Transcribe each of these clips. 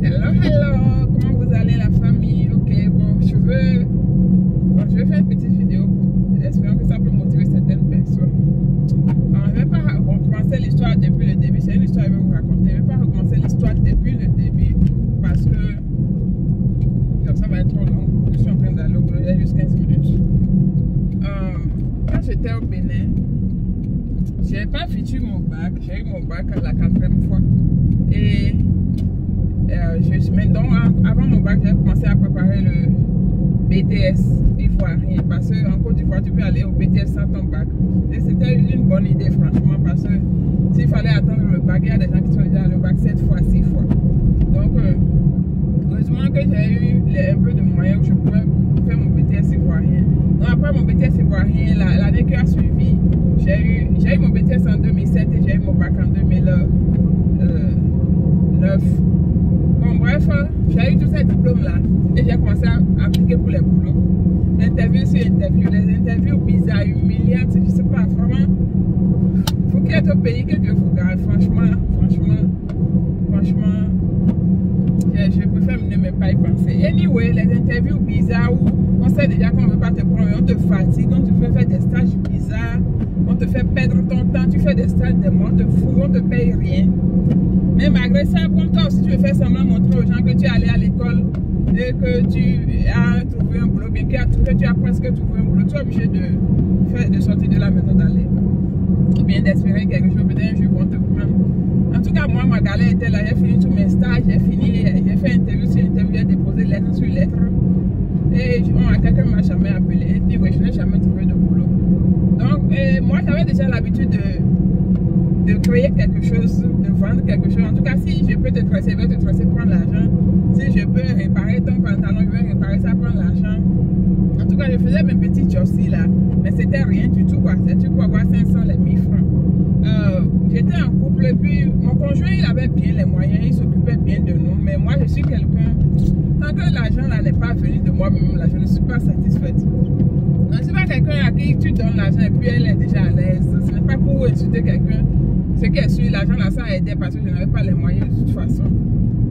Hello, comment vous allez la famille? Ok, bon, je vais faire une petite vidéo, espérant que ça peut motiver certaines personnes. Alors, je ne vais pas recommencer l'histoire depuis le début, c'est une histoire que je vais vous raconter. Je ne vais pas recommencer l'histoire depuis le début parce que ça va être trop long. Je suis en train d'aller au boulot, il y a juste 15 minutes. Quand j'étais au Bénin, je n'avais pas fini mon bac, j'ai eu mon bac à la 4e fois. Et donc avant mon bac, j'ai commencé à préparer le BTS ivoirien parce qu'en Côte d'Ivoire, tu peux aller au BTS sans ton bac. Et c'était une bonne idée, franchement, parce que s'il fallait attendre le bac, il y a des gens qui sont déjà allés au bac 7 fois, 6 fois. Donc, heureusement que j'ai eu un peu de moyens où je pouvais faire mon BTS ivoirien. Donc, après mon BTS ivoirien, l'année qui a suivi, j'ai eu mon BTS en 2007 et j'ai eu mon bac en 2009. Bon, bref, j'ai eu tous ces diplômes-là et j'ai commencé à appliquer pour les boulots. Interview sur interview, les interviews bizarres, humiliantes, je sais pas, vraiment. Faut qu'il y ait au pays que Dieu vous garde, franchement, je préfère ne même pas y penser. Anyway, les interviews bizarres où on sait déjà qu'on ne veut pas te prendre, on te fatigue, on te fait faire des stages bizarres, on te fait perdre ton temps, tu fais des stages de mois, on te fout, on te paye rien. Mais malgré ça, pour toi aussi, tu veux faire semblant montrer aux gens que tu es allé à l'école et que tu as trouvé un boulot, bien que tu as presque trouvé un boulot, tu es obligé de sortir de la maison d'aller. Ou bien d'espérer quelque chose, peut-être un jour ils vont te prendre. En tout cas, moi, ma galère était là, j'ai fini tous mes stages, j'ai fait interview sur interview, j'ai déposé lettre sur lettre. Et quelqu'un ne m'a jamais appelé, et puis ouais, je n'ai jamais trouvé de boulot. Donc, moi, j'avais déjà l'habitude de créer quelque chose, de vendre quelque chose. En tout cas, si je peux te tracer, je vais te tracer, prendre l'argent. Si je peux réparer ton pantalon, je vais réparer ça, prendre l'argent. En tout cas, je faisais mes petits jobs là, mais c'était rien du tout, quoi. Tu peux avoir 500, les 1000 francs. J'étais en couple, et puis mon conjoint, il avait bien les moyens, il s'occupait bien de nous, mais moi, je suis quelqu'un, tant que l'argent là n'est pas venu de moi-même, là, je ne suis pas satisfaite. Je ne suis pas quelqu'un à qui tu donnes l'argent et puis elle est déjà à l'aise. Ce n'est pas pour insulter quelqu'un. Ce qui est sûr, l'argent là, ça aidait parce que je n'avais pas les moyens de toute façon.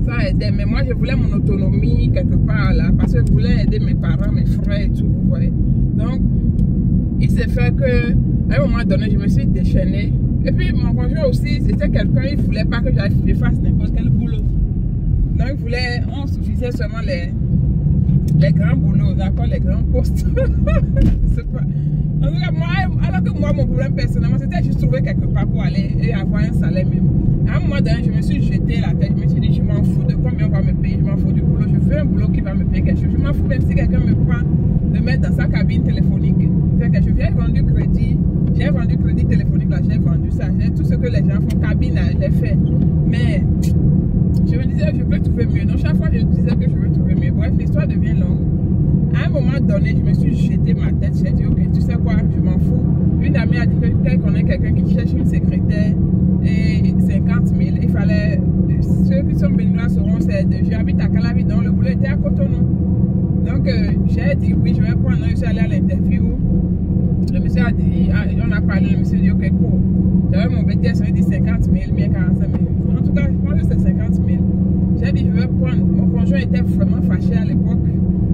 Ça aidait, mais moi je voulais mon autonomie quelque part là, parce que je voulais aider mes parents, mes frères et tout, vous voyez. Donc, il s'est fait que, à un moment donné, je me suis déchaînée. Et puis mon conjoint aussi, c'était quelqu'un, il ne voulait pas que je fasse n'importe quel boulot. Donc, il voulait, on suffisait seulement les grands boulots, d'accord, les grands postes. Je sais pas. En tout cas, moi, alors que moi, mon problème personnellement, c'était juste trouver quelque part pour aller et avoir un salaire même. À un moment donné, je me suis jeté la tête, je me suis dit, je m'en fous de combien on va me payer, je m'en fous du boulot, je fais un boulot qui va me payer quelque chose. Je m'en fous même si quelqu'un me prend de mettre dans sa cabine téléphonique. J'ai vendu crédit téléphonique, là, j'ai vendu ça, j'ai tout ce que les gens font, cabine, j'ai fait. Mais je me disais, je peux trouver mieux. Donc, chaque fois, je disais que je veux trouver mieux. Bref, l'histoire devient longue. À un moment donné, je me suis jeté ma tête. J'ai dit, ok, tu sais quoi, je m'en fous. Une amie a dit qu'elle connaît quelqu'un qui cherche une secrétaire et 50 000. Il fallait, ceux qui sont béninois sauront, j'habite à Calavi, donc le boulot était à Cotonou. Donc, j'ai dit, oui, je vais prendre. Je suis allée à l'interview. Le monsieur a dit, on a parlé, le monsieur a dit, ok, cool. J'avais mon BTS, on a dit 50 000, bien 45 000. En tout cas, je pense que c'est 50 000. J'ai dit, je vais prendre. Mon conjoint était vraiment fâché à l'époque.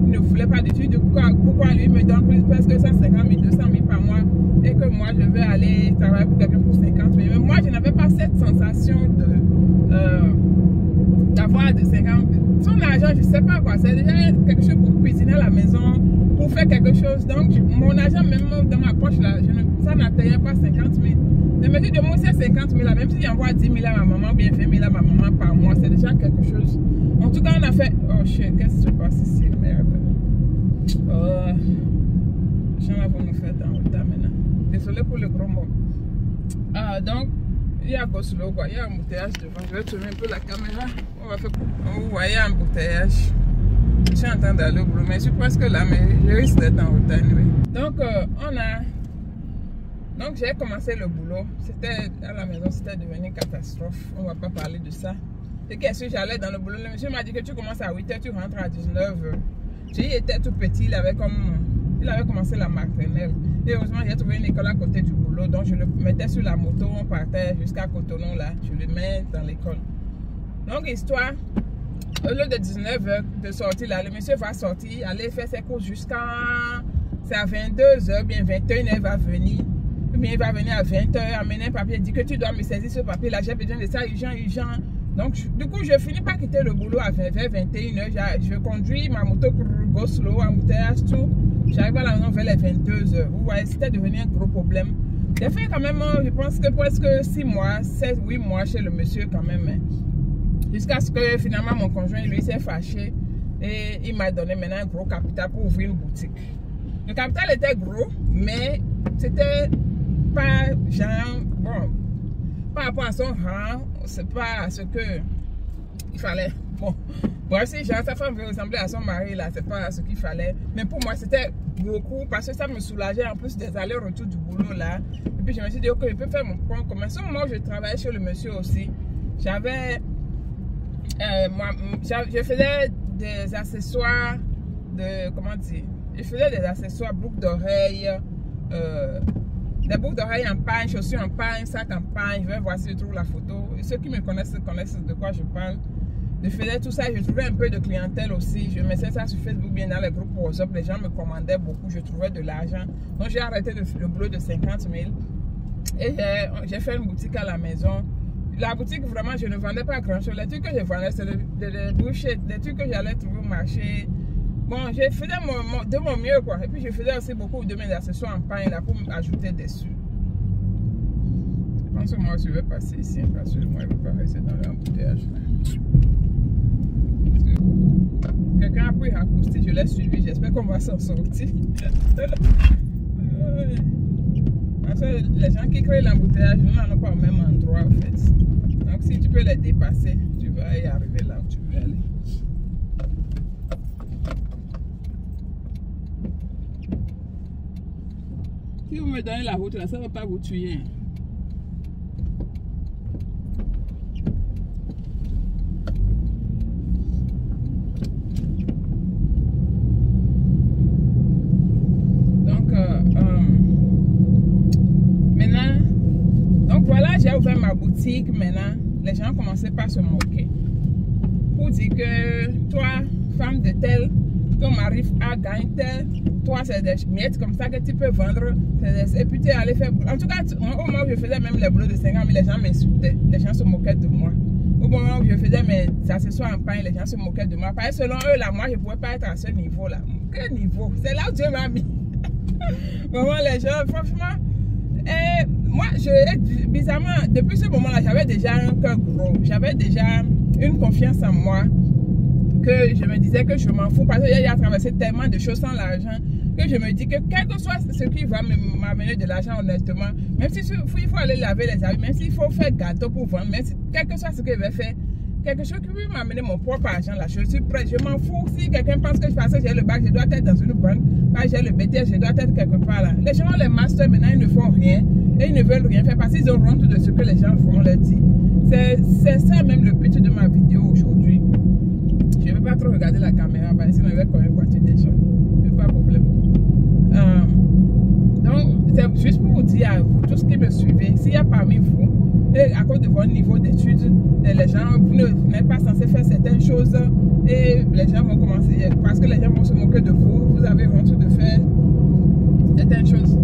Il ne voulait pas du tout. Pourquoi lui me donne presque 150 000, 200 000 par mois et que moi je vais aller travailler pour quelqu'un pour 50 000. Mais moi je n'avais pas cette sensation d'avoir de 50 000. Son argent, je ne sais pas quoi. C'est déjà quelque chose pour cuisiner à la maison, pour faire quelque chose. Donc mon argent, même dans ma poche, là, ça n'atteignait pas 50 000. Je me dis de moi, c'est 50 000 là, même si j'envoie 10 000 à ma maman, bien 20 000 à ma maman par mois, c'est déjà quelque chose. En tout cas, on a fait. Oh shit, qu'est-ce qui se passe ici? Merde. Oh. Les gens là vont me faire dans le temps maintenant. Désolé pour le gros mot. Donc, il y a Goslo, quoi. Il y a un embouteillage devant. Je vais tourner un peu la caméra. On va faire. Vous voyez un embouteillage. Je suis en train d'aller au boulot, mais je suis presque là, mais je risque d'être en retard. Donc, Donc j'ai commencé le boulot, c'était à la maison, c'était devenu une catastrophe, on ne va pas parler de ça. Et qu'est-ce que j'allais dans le boulot, le monsieur m'a dit que tu commences à 8h, tu rentres à 19h. J'ai été tout petit, il avait comme Il avait commencé la maternelle. Et heureusement, j'ai trouvé une école à côté du boulot. Donc, je le mettais sur la moto. On partait jusqu'à Cotonou, là. Je le mets dans l'école. Donc, histoire, au lieu de 19h de sortir, là, le monsieur va sortir, aller faire ses courses jusqu'à... C'est à 22h, bien 21h, il va venir. Mais il va venir à 20h, amener un papier, il dit que tu dois me saisir ce papier-là. J'ai besoin de ça, urgent. Donc, du coup, je finis par quitter le boulot à 21h. Je conduis ma moto pour go slow, embouteillage, tout. J'arrive à la maison vers les 22h. Vous voyez, c'était devenu un gros problème. J'ai fait quand même, je pense que presque 6 mois, 7, 8 mois chez le monsieur quand même. Jusqu'à ce que finalement mon conjoint, lui, s'est fâché. Et il m'a donné maintenant un gros capital pour ouvrir une boutique. Le capital était gros, mais c'était pas genre, bon, par rapport à son rang, c'est pas à ce que il fallait. Bon, si genre sa femme veut ressembler à son mari là, c'est pas ce qu'il fallait. Mais pour moi c'était beaucoup parce que ça me soulageait en plus des allers-retours du boulot là. Et puis je me suis dit ok, je peux faire mon point commun. Au moment où je travaillais chez le monsieur aussi, j'avais, je faisais des accessoires de, comment dire, je faisais des accessoires, boucles d'oreilles, des boucles d'oreilles en paille, chaussures en paille, sac en paille. Je vais voir si je trouve la photo. Et ceux qui me connaissent de quoi je parle. Je faisais tout ça, je trouvais un peu de clientèle aussi. Je mettais ça sur Facebook, bien dans les groupes WhatsApp. Les gens me commandaient beaucoup, je trouvais de l'argent. Donc j'ai arrêté le boulot de 50 000. Et j'ai fait une boutique à la maison. La boutique, vraiment, je ne vendais pas grand-chose. Les trucs que je vendais, c'est des bouchettes, des trucs que j'allais trouver au marché. Bon, je faisais de mon mieux, quoi. Et puis, je faisais aussi beaucoup de mes accessoires en pain, là, pour ajouter dessus. Je pense que moi, je vais passer ici, parce que moi, je ne vais pas rester dans l'embouteillage. Quelqu'un a pris raccourci, je l'ai suivi. J'espère qu'on va s'en sortir. Parce que les gens qui créent l'embouteillage, nous n'en ont pas au même endroit, en fait. Donc, si tu peux les dépasser, tu vas y arriver là où tu veux aller. Si vous me donnez la route là, ça ne va pas vous tuer. Donc, maintenant, donc voilà, j'ai ouvert ma boutique. Maintenant, les gens commençaient par se moquer. Pour dire que toi, femme de tel, ton mari a gagné tel, toi c'est des miettes comme ça que tu peux vendre. Et puis tu es allé faire. En tout cas, au moment où je faisais même les boulots de 50 000, les gens m'insultaient. Les gens se moquaient de moi. Au moment où je faisais mes accessoires en pain, les gens se moquaient de moi. Parce que selon eux, là, moi, je ne pouvais pas être à ce niveau-là. Quel niveau? C'est là où Dieu m'a mis. Vraiment, les gens, franchement. Et moi, bizarrement, depuis ce moment-là, j'avais déjà un cœur gros. J'avais déjà une confiance en moi. Que je me disais que je m'en fous parce que j'ai traversé tellement de choses sans l'argent que je me dis que quel que soit ce qui va m'amener de l'argent honnêtement, même si il faut aller laver les habits, même s'il faut faire gâteau pour vendre, même si quel que soit ce que je vais faire, quelque chose qui peut m'amener mon propre argent là, je suis prêt, je m'en fous. Si quelqu'un pense que parce que j'ai le bac, je dois être dans une banque, parce que j'ai le BTS, je dois être quelque part là. Les gens ont les masters maintenant, ils ne font rien et ils ne veulent rien faire parce qu'ils ont honte de ce que les gens font, on leur dit. C'est ça même le but de ma vidéo aujourd'hui. Je ne vais pas trop regarder la caméra parce que sinon je vais quand même voiture des gens. Pas de problème. Donc, c'est juste pour vous dire à vous, tous qui me suivez, s'il y a parmi vous, et à cause de votre niveau d'études, les gens, vous n'êtes pas censé faire certaines choses et les gens vont commencer, parce que les gens vont se moquer de vous, vous avez honte de faire certaines choses.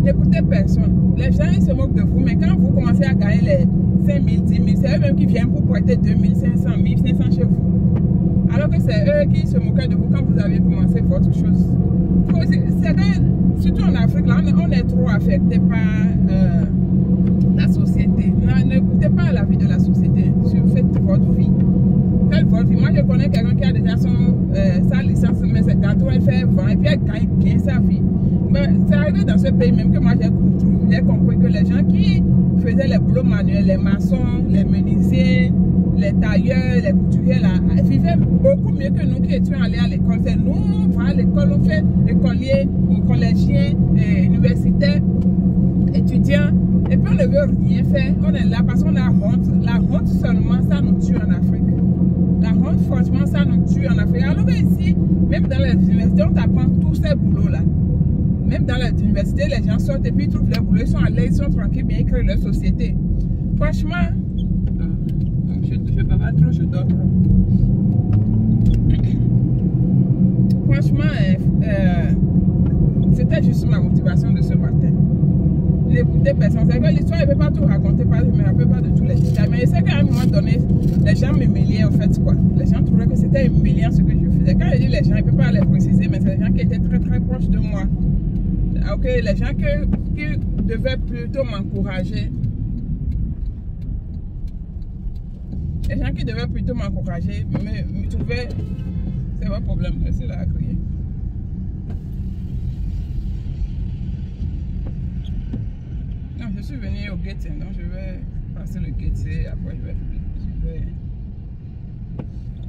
N'écoutez personne. Les gens, ils se moquent de vous, mais quand vous commencez à gagner les 5 000, 10 000, c'est eux-mêmes qui viennent pour prêter 2 500, 1 500 chez vous. Alors que c'est eux qui se moquaient de vous quand vous aviez commencé votre chose. Surtout en Afrique, là, on est trop affecté par la société. N'écoutez pas la vie de la société. Faites votre vie. Faites votre vie. Moi, je connais quelqu'un qui a déjà sa licence, mais c'est gâteau, elle fait vent et puis elle gagne bien sa vie. Mais c'est arrivé dans ce pays même que moi, j'ai compris que les gens qui faisaient les boulots manuels, les maçons, les menuisiers, les tailleurs, les couturiers, là, ils vivaient beaucoup mieux que nous qui étions allés à l'école. C'est nous, on va à l'école, on fait écolier, collégien, universitaire, étudiant, et puis on ne veut rien faire. On est là parce qu'on a honte. La honte seulement, ça nous tue en Afrique. La honte, franchement, ça nous tue en Afrique. Alors que ici, même dans les universités, on t'apprend tous ces boulots-là. Même dans les universités, les gens sortent et puis ils trouvent leur boulot, ils sont à l'aise, ils sont tranquilles, bien ils créent leur société. Franchement, je ne peux pas trop, je dors trop. Franchement, c'était juste ma motivation de ce matin. N'écoutez personne. C'est que l'histoire, je ne peux pas tout raconter, je ne me rappelle pas de tous les détails. Mais je sais qu'à un moment donné, les gens m'humiliaient, en fait, quoi. Les gens trouvaient que c'était humiliant ce que je faisais. Quand je dis les gens, je ne peux pas les préciser, mais c'est les gens qui étaient très très proches de moi. Ok, les gens qui devaient plutôt m'encourager. Les gens qui devaient plutôt m'encourager me trouvaient. C'est pas problème, c'est là à crier. Non, je suis venu au gate, donc je vais passer le gate et après je vais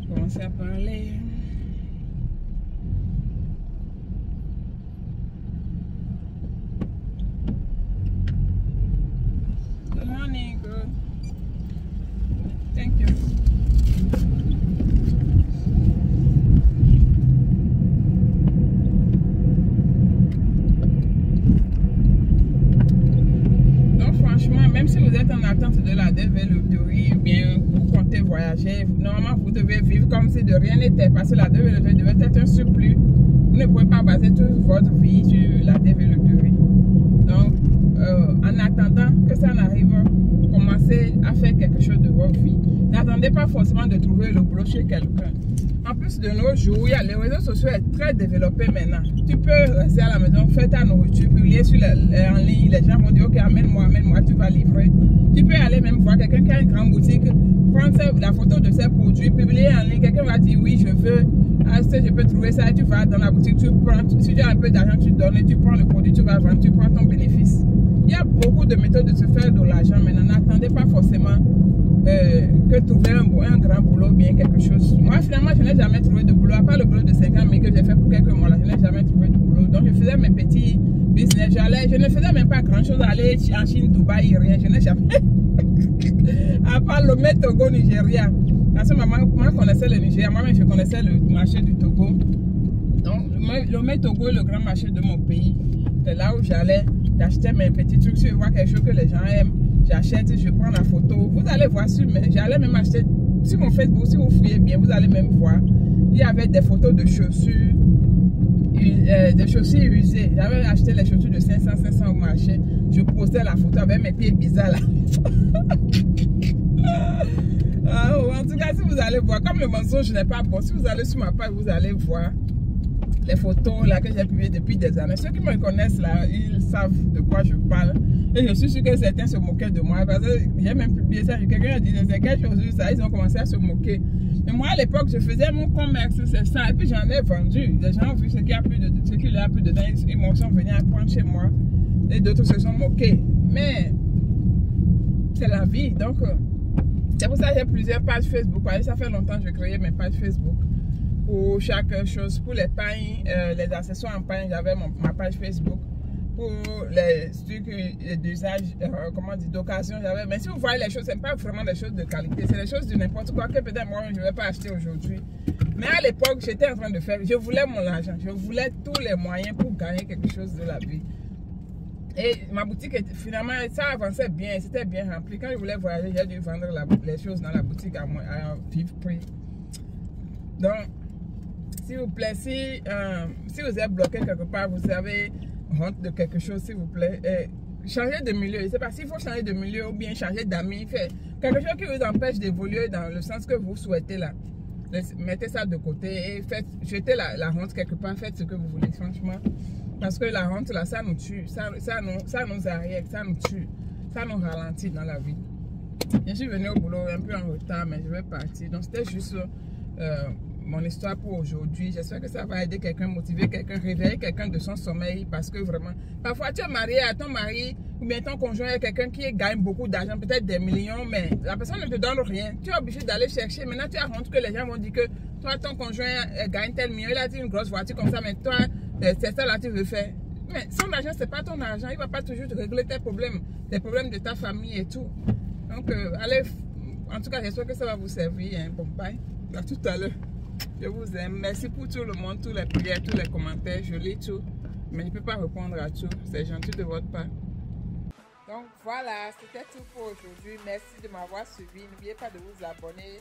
commencer à parler. Good morning, good. Thank you. Même si vous êtes en attente de la développeurie ou bien vous comptez voyager, normalement vous devez vivre comme si de rien n'était parce que la développeurie devait être un surplus. Vous ne pouvez pas baser toute votre vie sur la développeurie. Donc, en attendant que ça n'arrive, commencez à faire quelque chose de votre vie. N'attendez pas forcément de trouver le boulot chez quelqu'un. En plus de nos jours, les réseaux sociaux sont très développés maintenant. Tu peux rester à la maison, faire ta nourriture, publier sur en ligne. Les gens vont dire, ok, amène-moi, tu vas livrer. Tu peux aller même voir quelqu'un qui a une grande boutique, prendre la photo de ses produits, publier en ligne. Quelqu'un va dire, oui, je veux, je peux trouver ça. Et tu vas dans la boutique, tu prends, si tu as un peu d'argent, tu donnes et tu prends le produit, tu vas vendre, tu prends ton bénéfice. Il y a beaucoup de méthodes de se faire de l'argent maintenant. N'attendez pas forcément que trouver un grand boulot, bien quelque chose. Moi, finalement, je n'ai jamais trouvé de boulot, à part le boulot de 5 ans, mais que j'ai fait pour quelques mois là, je n'ai jamais trouvé de boulot. Donc, je faisais mes petits business. Je ne faisais même pas grand chose, aller en Chine, Dubaï, rien. Je n'ai jamais. À part le Lomé, Togo, Nigeria. Parce que maman connaissait le Nigeria, moi-même, je connaissais le marché du Togo. Donc, le Lomé, Togo est le grand marché de mon pays. C'est là où j'allais, j'achetais mes petits trucs, si je vois quelque chose que les gens aiment. J'achète, je prends la photo. Vous allez voir sur j'allais même acheter sur mon Facebook, si vous fouillez bien, vous allez même voir. Il y avait des photos de chaussures, usées. J'avais acheté les chaussures de 500 au marché. Je postais la photo avec mes pieds bizarres là. En tout cas, si vous allez voir, comme le mensonge n'est pas bon, si vous allez sur ma page, vous allez voir les photos là que j'ai publiées depuis des années. Ceux qui me connaissent là, ils savent de quoi je parle. Et je suis sûr que certains se moquaient de moi parce que j'ai même publié ça. Quelqu'un a dit c'est quelle chose ça, ils ont commencé à se moquer. Mais moi à l'époque, je faisais mon commerce, c'est ça. Et puis j'en ai vendu. Les gens ont vu ce qu'il y a plus dedans. Ils sont venus apprendre chez moi. Et d'autres se sont moqués. Mais c'est la vie. Donc, c'est pour ça que j'ai plusieurs pages Facebook. Ça fait longtemps que je créais mes pages Facebook. Pour chaque chose, pour les pains, les accessoires en pain, j'avais ma page Facebook. Pour les trucs d'usage, comment dire, d'occasion, j'avais. Mais si vous voyez les choses, ce n'est pas vraiment des choses de qualité, c'est des choses de n'importe quoi que peut-être moi je ne vais pas acheter aujourd'hui. Mais à l'époque, j'étais en train de faire, je voulais mon argent, je voulais tous les moyens pour gagner quelque chose de la vie. Et ma boutique, finalement, ça avançait bien, c'était bien rempli. Quand je voulais voyager, j'ai dû vendre les choses dans la boutique à un vif prix. Donc, s'il vous plaît, si vous êtes bloqué quelque part, vous avez honte de quelque chose, s'il vous plaît, changez de milieu. Je ne sais pas s'il faut changer de milieu ou bien changer d'amis. Quelque chose qui vous empêche d'évoluer dans le sens que vous souhaitez là. Mettez ça de côté et jetez la honte quelque part, faites ce que vous voulez, franchement. Parce que la honte là, ça nous tue, ça nous arrière, ça nous tue, ça nous ralentit dans la vie. Je suis venue au boulot un peu en retard, mais je vais partir. Donc c'était juste mon histoire pour aujourd'hui. J'espère que ça va aider quelqu'un, motiver quelqu'un, réveiller quelqu'un de son sommeil. Parce que vraiment, parfois tu es marié à ton mari ou bien ton conjoint est quelqu'un qui gagne beaucoup d'argent, peut-être des millions, mais la personne ne te donne rien. Tu es obligé d'aller chercher. Maintenant tu as honte que les gens vont dire que toi, ton conjoint gagne tel million, il a dit une grosse voiture comme ça, mais toi, c'est ça là tu veux faire. Mais son argent, c'est pas ton argent. Il ne va pas toujours te régler tes problèmes de ta famille et tout. Donc, allez, en tout cas, j'espère que ça va vous servir. Hein. Bon, bye. À tout à l'heure. Je vous aime. Merci pour tout le monde, tous les prières, tous les commentaires. Je lis tout. Mais je ne peux pas répondre à tout. C'est gentil de votre part. Donc voilà, c'était tout pour aujourd'hui. Merci de m'avoir suivi. N'oubliez pas de vous abonner.